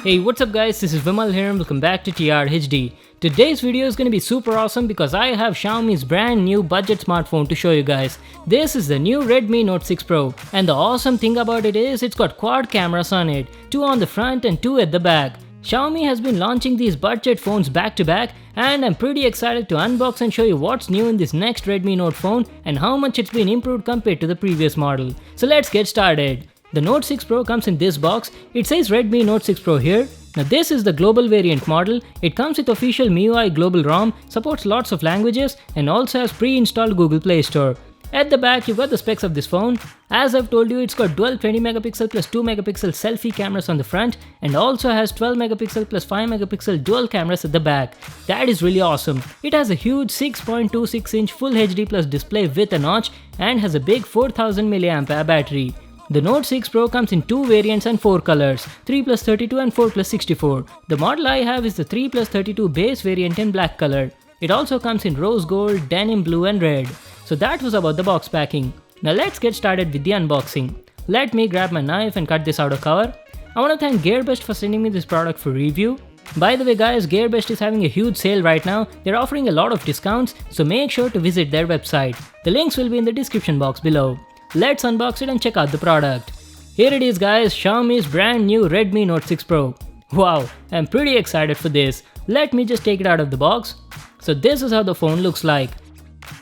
Hey, what's up guys, this is Vimal here and welcome back to TRHD. Today's video is going to be super awesome because I have Xiaomi's brand new budget smartphone to show you guys. This is the new Redmi Note 6 Pro, and the awesome thing about it is it's got quad cameras on it, 2 on the front and 2 at the back. Xiaomi has been launching these budget phones back to back, and I'm pretty excited to unbox and show you what's new in this next Redmi Note phone and how much it's been improved compared to the previous model. So let's get started. The Note 6 Pro comes in this box. It says Redmi Note 6 Pro here. Now this is the global variant model. It comes with official MIUI global ROM, supports lots of languages and also has pre-installed Google Play Store. At the back you've got the specs of this phone. As I've told you, it's got dual 20MP plus 2MP selfie cameras on the front and also has 12MP plus 5MP dual cameras at the back. That is really awesome. It has a huge 6.26-inch Full HD Plus display with a notch and has a big 4000 mAh battery. The Note 6 Pro comes in 2 variants and 4 colors, 3+32 and 4+64. The model I have is the 3+32 base variant in black color. It also comes in rose gold, denim blue and red. So that was about the box packing. Now let's get started with the unboxing. Let me grab my knife and cut this outer cover. I want to thank GearBest for sending me this product for review. By the way guys, GearBest is having a huge sale right now. They're offering a lot of discounts, so make sure to visit their website. The links will be in the description box below. Let's unbox it and check out the product. Here it is guys, Xiaomi's brand new Redmi Note 6 Pro. Wow, I'm pretty excited for this. Let me just take it out of the box. So this is how the phone looks like.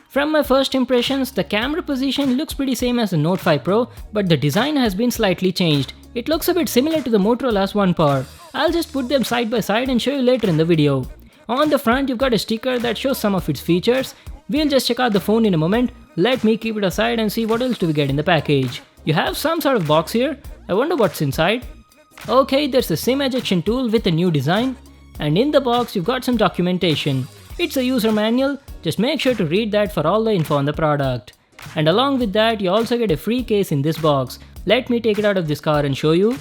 From my first impressions, the camera position looks pretty same as the Note 5 Pro, but the design has been slightly changed. It looks a bit similar to the Motorola's One Power. I'll just put them side by side and show you later in the video. On the front you've got a sticker that shows some of its features. We'll just check out the phone in a moment. Let me keep it aside and see what else do we get in the package. You have some sort of box here. I wonder what's inside. Okay, there's a SIM ejection tool with a new design. And in the box you've got some documentation. It's a user manual. Just make sure to read that for all the info on the product. And along with that you also get a free case in this box. Let me take it out of this cover and show you.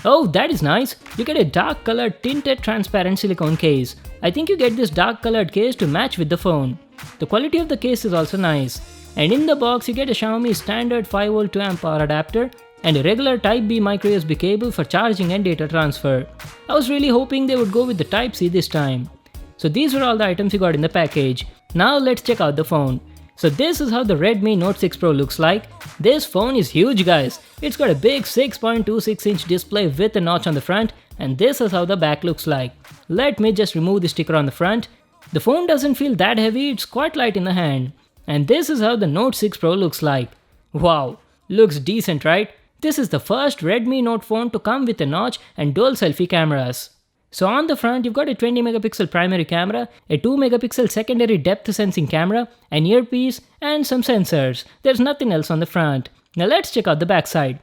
Oh, that is nice. You get a dark colored tinted transparent silicone case. I think you get this dark colored case to match with the phone. The quality of the case is also nice. And in the box you get a Xiaomi standard 5V 2A power adapter and a regular Type B micro USB cable for charging and data transfer. I was really hoping they would go with the Type C this time. So these were all the items you got in the package. Now let's check out the phone. So this is how the Redmi Note 6 Pro looks like. This phone is huge guys. It's got a big 6.26-inch display with a notch on the front, and this is how the back looks like. Let me just remove the sticker on the front. The phone doesn't feel that heavy, it's quite light in the hand. And this is how the Note 6 Pro looks like. Wow, looks decent right? This is the first Redmi Note phone to come with a notch and dual selfie cameras. So on the front you've got a 20MP primary camera, a 2MP secondary depth sensing camera, an earpiece and some sensors. There's nothing else on the front. Now let's check out the back side.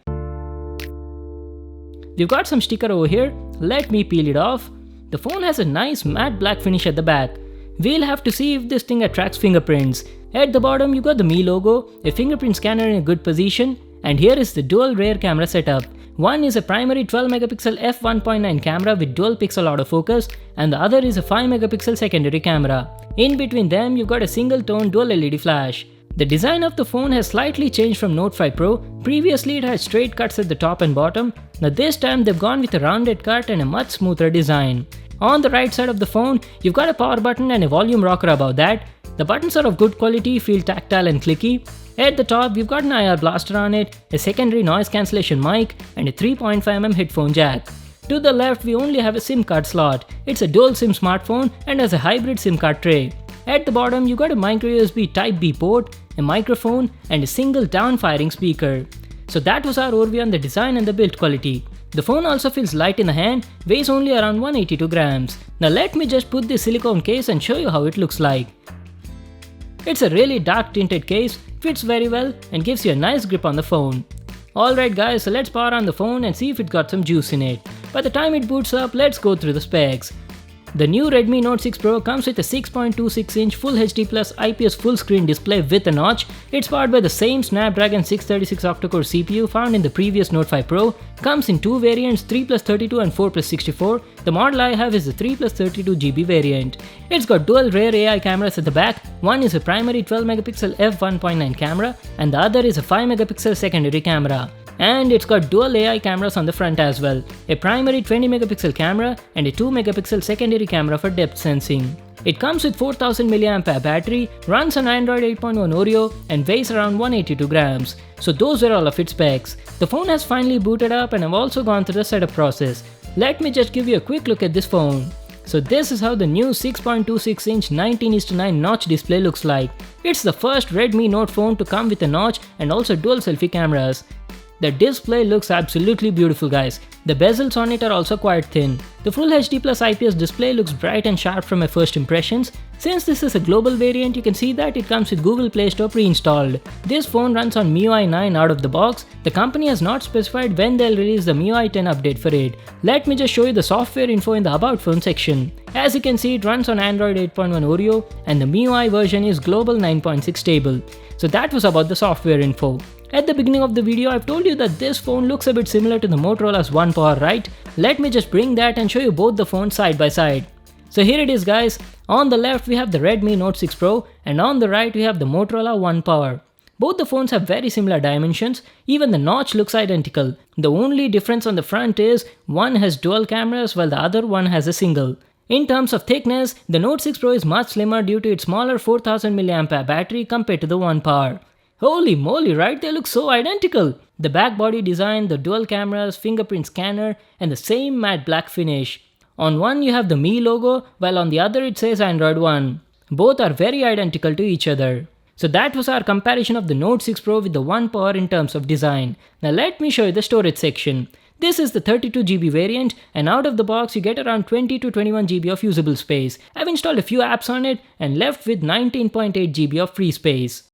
We've got some sticker over here. Let me peel it off. The phone has a nice matte black finish at the back. We'll have to see if this thing attracts fingerprints. At the bottom you got the Mi logo, a fingerprint scanner in a good position, and here is the dual rear camera setup. One is a primary 12MP f1.9 camera with dual pixel autofocus and the other is a 5MP secondary camera. In between them you've got a single tone dual LED flash. The design of the phone has slightly changed from Note 5 Pro. Previously it had straight cuts at the top and bottom. Now this time they've gone with a rounded cut and a much smoother design. On the right side of the phone you've got a power button and a volume rocker above that. The buttons are of good quality, feel tactile and clicky. At the top we've got an IR blaster on it, a secondary noise cancellation mic and a 3.5mm headphone jack. To the left we only have a SIM card slot. It's a dual SIM smartphone and has a hybrid SIM card tray. At the bottom you got a micro USB Type B port, a microphone and a single down-firing speaker. So that was our overview on the design and the build quality. The phone also feels light in the hand, weighs only around 182 grams. Now let me just put this silicone case and show you how it looks like. It's a really dark tinted case, fits very well and gives you a nice grip on the phone. Alright guys, so let's power on the phone and see if it got some juice in it. By the time it boots up, let's go through the specs. The new Redmi Note 6 Pro comes with a 6.26-inch Full HD Plus IPS full screen display with a notch. It's powered by the same Snapdragon 636 octa-core CPU found in the previous Note 5 Pro. Comes in 2 variants, 3+32 and 4+64. The model I have is the 3+32GB variant. It's got dual rear AI cameras at the back. One is a primary 12MP f1.9 camera and the other is a 5MP secondary camera. And it's got dual AI cameras on the front as well, a primary 20 megapixel camera and a 2 megapixel secondary camera for depth sensing. It comes with 4000 mAh battery, runs on Android 8.1 Oreo and weighs around 182 grams. So those were all of its specs. The phone has finally booted up and I've also gone through the setup process. Let me just give you a quick look at this phone. So this is how the new 6.26-inch 19:9 notch display looks like. It's the first Redmi Note phone to come with a notch and also dual selfie cameras. The display looks absolutely beautiful, guys. The bezels on it are also quite thin. The Full HD Plus IPS display looks bright and sharp from my first impressions. Since this is a global variant, you can see that it comes with Google Play Store pre-installed. This phone runs on MIUI 9 out of the box. The company has not specified when they'll release the MIUI 10 update for it. Let me just show you the software info in the About Phone section. As you can see, it runs on Android 8.1 Oreo and the MIUI version is Global 9.6 stable. So that was about the software info. At the beginning of the video, I've told you that this phone looks a bit similar to the Motorola's One Power, right? Let me just bring that and show you both the phones side by side. So here it is, guys. On the left we have the Redmi Note 6 Pro and on the right we have the Motorola One Power. Both the phones have very similar dimensions, even the notch looks identical. The only difference on the front is one has dual cameras while the other one has a single. In terms of thickness, the Note 6 Pro is much slimmer due to its smaller 4000 mAh battery compared to the One Power. Holy moly, right? They look so identical! The back body design, the dual cameras, fingerprint scanner and the same matte black finish. On one you have the Mi logo while on the other it says Android One. Both are very identical to each other. So that was our comparison of the Note 6 Pro with the One Power in terms of design. Now let me show you the storage section. This is the 32GB variant and out of the box you get around 20 to 21GB of usable space. I've installed a few apps on it and left with 19.8GB of free space.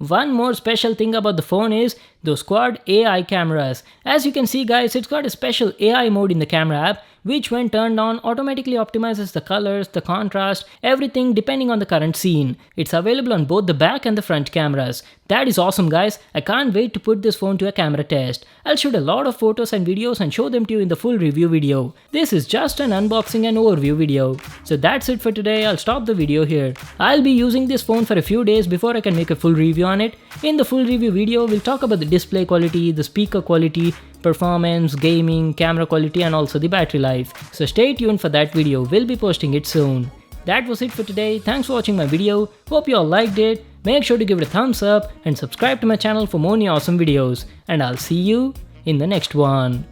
One more special thing about the phone is those quad AI cameras. As you can see, guys, it's got a special AI mode in the camera app which when turned on automatically optimizes the colors, the contrast, everything depending on the current scene. It's available on both the back and the front cameras. That is awesome, guys. I can't wait to put this phone to a camera test. I'll shoot a lot of photos and videos and show them to you in the full review video. This is just an unboxing and overview video. So that's it for today. I'll stop the video here. I'll be using this phone for a few days before I can make a full review on it. In the full review video, we'll talk about the display quality, the speaker quality, performance, gaming, camera quality and also the battery life. So stay tuned for that video, we'll be posting it soon. That was it for today. Thanks for watching my video. Hope you all liked it. Make sure to give it a thumbs up and subscribe to my channel for more new awesome videos. And I'll see you in the next one.